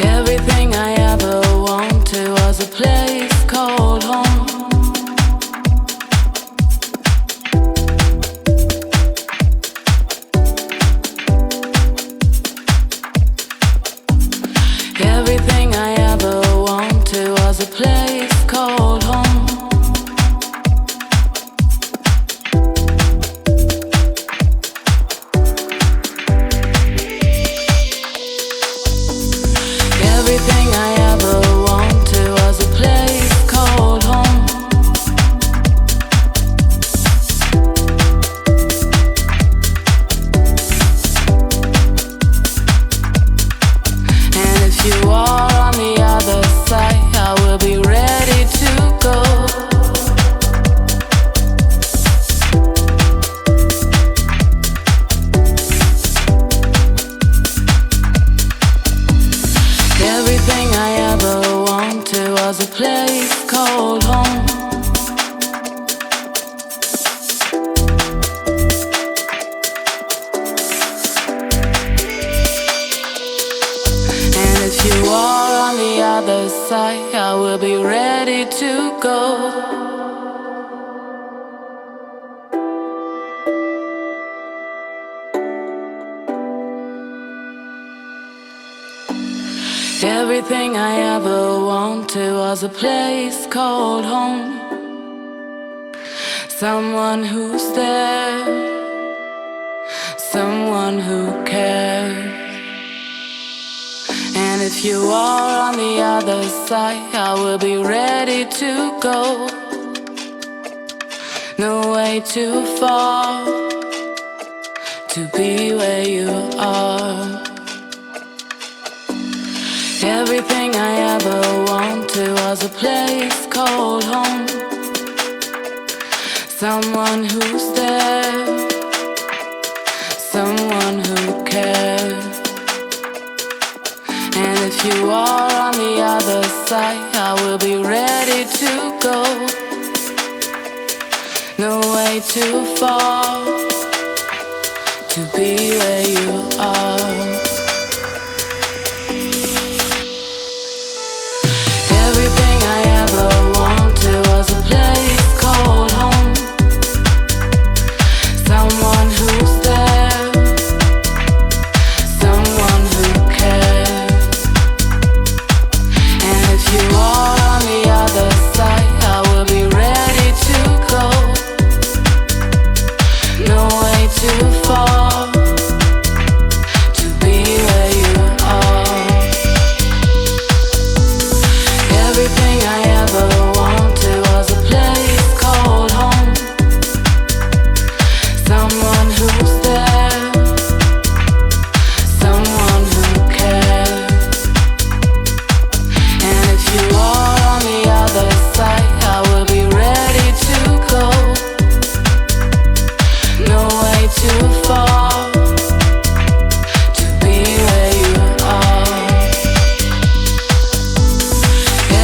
Everything I ever wanted was a place called home. Everything I ever wanted was a place called home. Everything I ever wanted was a place called home. And if you are on the other side, I will be ready to go. Everything I ever wanted was a place called home. And if you are on the other side, I will be ready to go. Everything I ever wanted was a place called home. Someone who's there, someone who cares. And if you are on the other side, I will be ready to go. No way too far to be where you are. Everything I ever wanted was a place called home. Someone who's there, someone who cares. And if you are on the other side, I will be ready to go. No way too far to be where you are. Everything I ever wanted was a place called home. Someone who's there, someone who cares. And if you are on the other side, I will be ready to go. No way too far to be where you are. Everything I ever wanted was a place called home. Someone who's there, someone who cares. And if you are on the other side, I will be ready to go. No way too far to be where you are.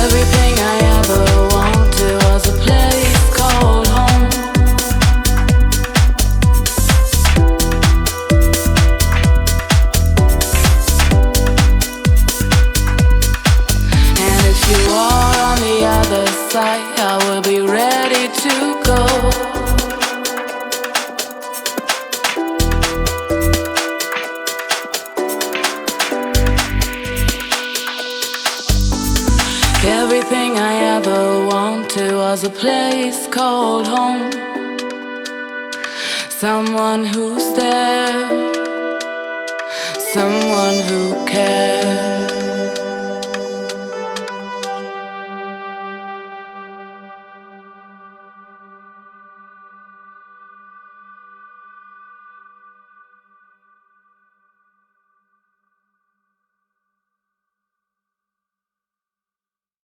Everything I ever wanted was a place called home. And if you are on the other side, I will be ready to go. Everything I ever wanted was a place called home. Someone who's there, someone who cares.